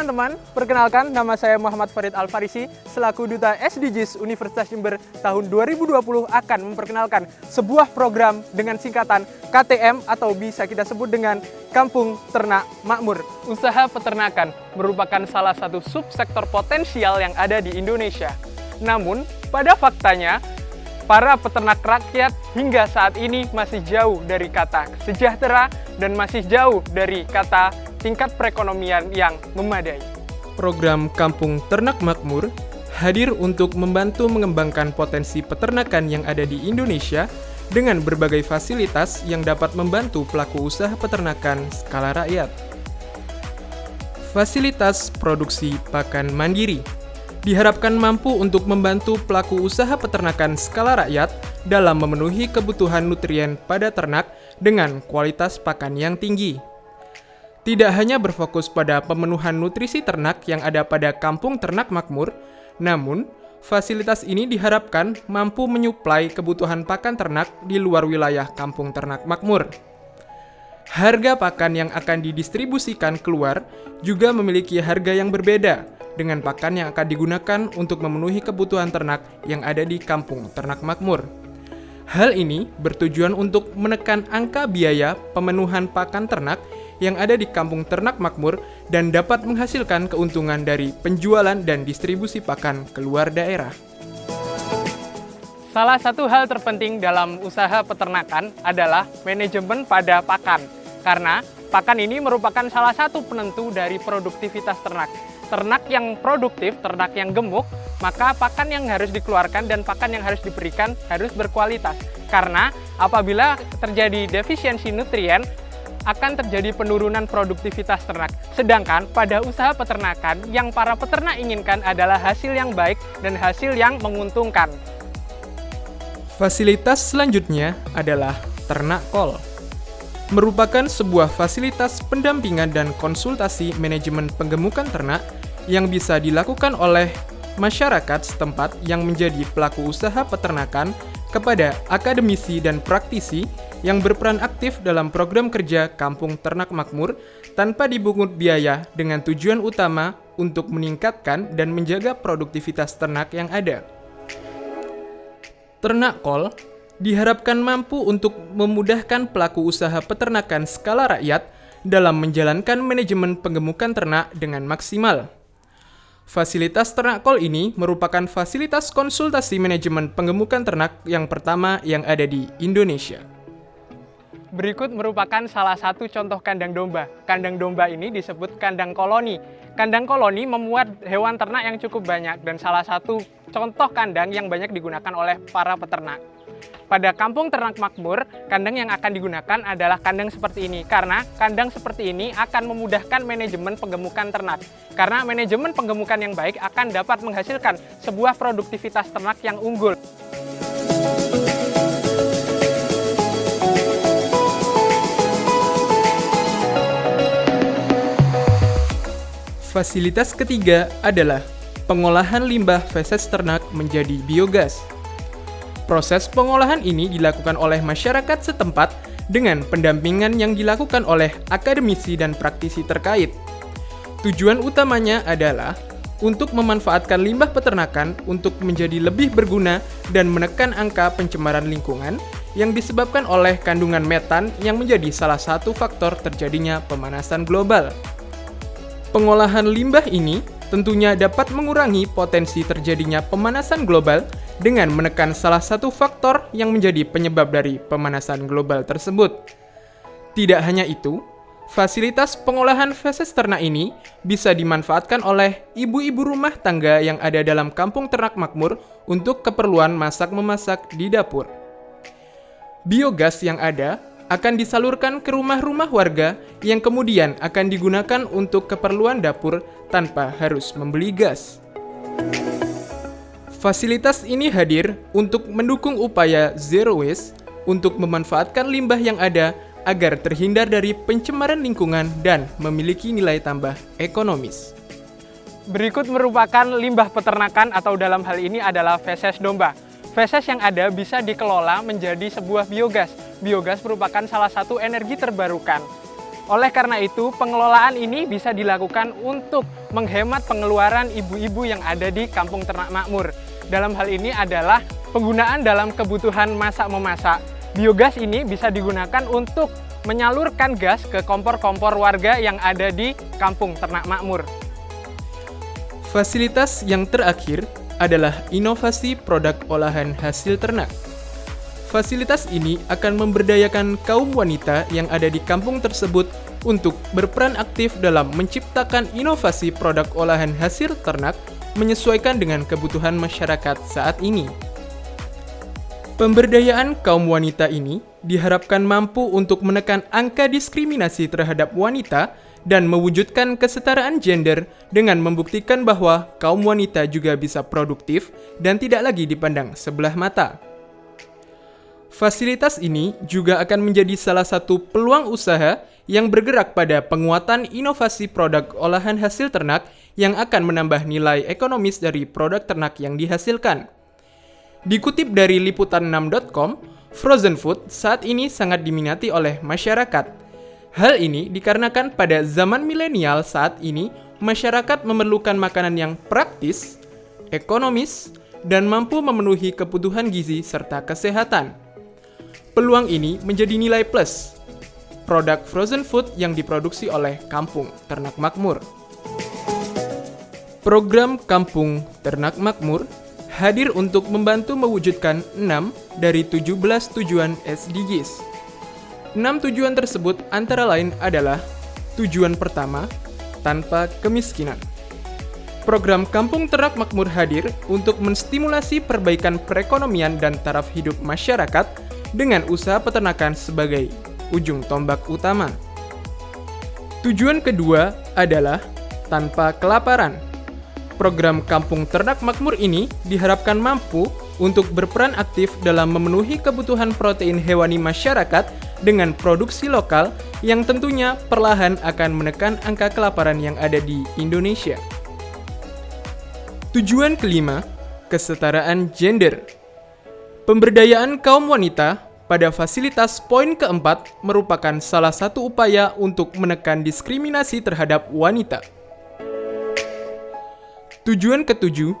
teman-teman, perkenalkan nama saya Muhammad Farid Al-Farisi selaku Duta SDGs Universitas Jember tahun 2020 akan memperkenalkan sebuah program dengan singkatan KTM atau bisa kita sebut dengan Kampung Ternak Makmur. Usaha peternakan merupakan salah satu subsektor potensial yang ada di Indonesia. Namun, pada faktanya, para peternak rakyat hingga saat ini masih jauh dari kata sejahtera dan masih jauh dari kata tingkat perekonomian yang memadai. Program Kampung Ternak Makmur hadir untuk membantu mengembangkan potensi peternakan yang ada di Indonesia dengan berbagai fasilitas yang dapat membantu pelaku usaha peternakan skala rakyat. Fasilitas produksi pakan mandiri diharapkan mampu untuk membantu pelaku usaha peternakan skala rakyat dalam memenuhi kebutuhan nutrien pada ternak dengan kualitas pakan yang tinggi. Tidak hanya berfokus pada pemenuhan nutrisi ternak yang ada pada Kampung Ternak Makmur, namun fasilitas ini diharapkan mampu menyuplai kebutuhan pakan ternak di luar wilayah Kampung Ternak Makmur. Harga pakan yang akan didistribusikan keluar juga memiliki harga yang berbeda dengan pakan yang akan digunakan untuk memenuhi kebutuhan ternak yang ada di Kampung Ternak Makmur. Hal ini bertujuan untuk menekan angka biaya pemenuhan pakan ternak yang ada di Kampung Ternak Makmur dan dapat menghasilkan keuntungan dari penjualan dan distribusi pakan keluar daerah. Salah satu hal terpenting dalam usaha peternakan adalah manajemen pada pakan, karena pakan ini merupakan salah satu penentu dari produktivitas ternak. Ternak yang produktif, ternak yang gemuk, maka pakan yang harus dikeluarkan dan pakan yang harus diberikan harus berkualitas. Karena apabila terjadi defisiensi nutrien, akan terjadi penurunan produktivitas ternak. Sedangkan pada usaha peternakan, yang para peternak inginkan adalah hasil yang baik dan hasil yang menguntungkan. Fasilitas selanjutnya adalah ternak call. Merupakan sebuah fasilitas pendampingan dan konsultasi manajemen penggemukan ternak yang bisa dilakukan oleh masyarakat setempat yang menjadi pelaku usaha peternakan kepada akademisi dan praktisi yang berperan aktif dalam program kerja Kampung Ternak Makmur tanpa dibungut biaya dengan tujuan utama untuk meningkatkan dan menjaga produktivitas ternak yang ada. Ternak call diharapkan mampu untuk memudahkan pelaku usaha peternakan skala rakyat dalam menjalankan manajemen penggemukan ternak dengan maksimal. Fasilitas ternak call ini merupakan fasilitas konsultasi manajemen penggemukan ternak yang pertama yang ada di Indonesia. Berikut merupakan salah satu contoh kandang domba. Kandang domba ini disebut kandang koloni. Kandang koloni memuat hewan ternak yang cukup banyak dan salah satu contoh kandang yang banyak digunakan oleh para peternak. Pada Kampung Ternak Makmur, kandang yang akan digunakan adalah kandang seperti ini. Karena kandang seperti ini akan memudahkan manajemen penggemukan ternak. Karena manajemen penggemukan yang baik akan dapat menghasilkan sebuah produktivitas ternak yang unggul. Fasilitas ketiga adalah pengolahan limbah feses ternak menjadi biogas. Proses pengolahan ini dilakukan oleh masyarakat setempat dengan pendampingan yang dilakukan oleh akademisi dan praktisi terkait. Tujuan utamanya adalah untuk memanfaatkan limbah peternakan untuk menjadi lebih berguna dan menekan angka pencemaran lingkungan yang disebabkan oleh kandungan metan yang menjadi salah satu faktor terjadinya pemanasan global. Pengolahan limbah ini tentunya dapat mengurangi potensi terjadinya pemanasan global dengan menekan salah satu faktor yang menjadi penyebab dari pemanasan global tersebut. Tidak hanya itu, fasilitas pengolahan feses ternak ini bisa dimanfaatkan oleh ibu-ibu rumah tangga yang ada dalam Kampung Ternak Makmur untuk keperluan masak-memasak di dapur. Biogas yang ada akan disalurkan ke rumah-rumah warga yang kemudian akan digunakan untuk keperluan dapur tanpa harus membeli gas. Fasilitas ini hadir untuk mendukung upaya zero waste untuk memanfaatkan limbah yang ada agar terhindar dari pencemaran lingkungan dan memiliki nilai tambah ekonomis. Berikut merupakan limbah peternakan atau dalam hal ini adalah feses domba. Feses yang ada bisa dikelola menjadi sebuah biogas. Biogas merupakan salah satu energi terbarukan. Oleh karena itu, pengelolaan ini bisa dilakukan untuk menghemat pengeluaran ibu-ibu yang ada di kampung ternak makmur. Dalam hal ini adalah penggunaan dalam kebutuhan masak-memasak. Biogas ini bisa digunakan untuk menyalurkan gas ke kompor-kompor warga yang ada di kampung ternak makmur. Fasilitas yang terakhir adalah inovasi produk olahan hasil ternak. Fasilitas ini akan memberdayakan kaum wanita yang ada di kampung tersebut untuk berperan aktif dalam menciptakan inovasi produk olahan hasil ternak menyesuaikan dengan kebutuhan masyarakat saat ini. Pemberdayaan kaum wanita ini diharapkan mampu untuk menekan angka diskriminasi terhadap wanita dan mewujudkan kesetaraan gender dengan membuktikan bahwa kaum wanita juga bisa produktif dan tidak lagi dipandang sebelah mata. Fasilitas ini juga akan menjadi salah satu peluang usaha yang bergerak pada penguatan inovasi produk olahan hasil ternak yang akan menambah nilai ekonomis dari produk ternak yang dihasilkan. Dikutip dari liputan6.com, frozen food saat ini sangat diminati oleh masyarakat. Hal ini dikarenakan pada zaman milenial saat ini, masyarakat memerlukan makanan yang praktis, ekonomis, dan mampu memenuhi kebutuhan gizi serta kesehatan. Peluang ini menjadi nilai plus produk frozen food yang diproduksi oleh Kampung Ternak Makmur. Program Kampung Ternak Makmur hadir untuk membantu mewujudkan 6 dari 17 tujuan SDGs. 6 tujuan tersebut antara lain adalah tujuan pertama, tanpa kemiskinan. Program Kampung Ternak Makmur hadir untuk menstimulasi perbaikan perekonomian dan taraf hidup masyarakat dengan usaha peternakan sebagai ujung tombak utama. Tujuan kedua adalah tanpa kelaparan. Program Kampung Ternak Makmur ini diharapkan mampu untuk berperan aktif dalam memenuhi kebutuhan protein hewani masyarakat dengan produksi lokal yang tentunya perlahan akan menekan angka kelaparan yang ada di Indonesia. Tujuan kelima, kesetaraan gender. Pemberdayaan kaum wanita pada fasilitas poin keempat merupakan salah satu upaya untuk menekan diskriminasi terhadap wanita. Tujuan ketujuh,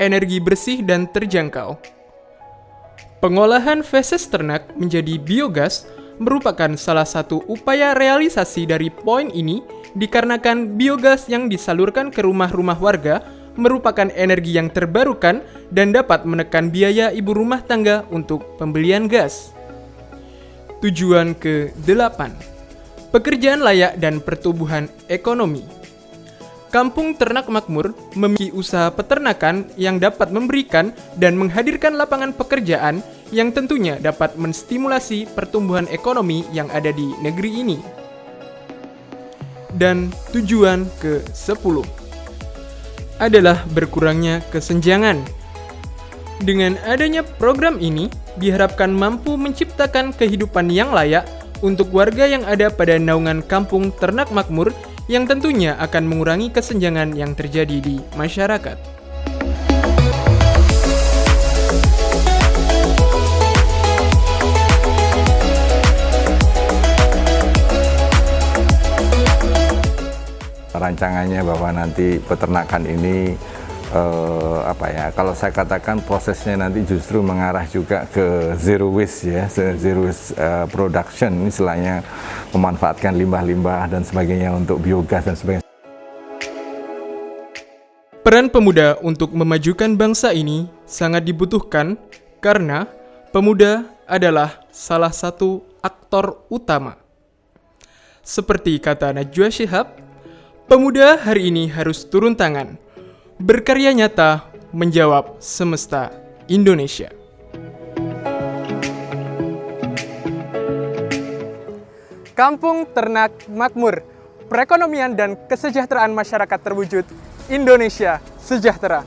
energi bersih dan terjangkau. Pengolahan feses ternak menjadi biogas merupakan salah satu upaya realisasi dari poin ini dikarenakan biogas yang disalurkan ke rumah-rumah warga merupakan energi yang terbarukan dan dapat menekan biaya ibu rumah tangga untuk pembelian gas. Tujuan ke-8, pekerjaan layak dan pertumbuhan ekonomi. Kampung Ternak Makmur memiliki usaha peternakan yang dapat memberikan dan menghadirkan lapangan pekerjaan yang tentunya dapat menstimulasi pertumbuhan ekonomi yang ada di negeri ini. Dan tujuan ke-10 adalah berkurangnya kesenjangan. Dengan adanya program ini, diharapkan mampu menciptakan kehidupan yang layak untuk warga yang ada pada naungan Kampung Ternak Makmur yang tentunya akan mengurangi kesenjangan yang terjadi di masyarakat. Rancangannya bahwa nanti peternakan ini kalau saya katakan prosesnya nanti justru mengarah juga ke zero waste ya, zero waste production, istilahnya memanfaatkan limbah-limbah dan sebagainya untuk biogas dan sebagainya. Peran pemuda untuk memajukan bangsa ini sangat dibutuhkan karena pemuda adalah salah satu aktor utama. Seperti kata Najwa Shihab, pemuda hari ini harus turun tangan, berkarya nyata, menjawab semesta Indonesia. Kampung Ternak Makmur, perekonomian dan kesejahteraan masyarakat terwujud, Indonesia sejahtera.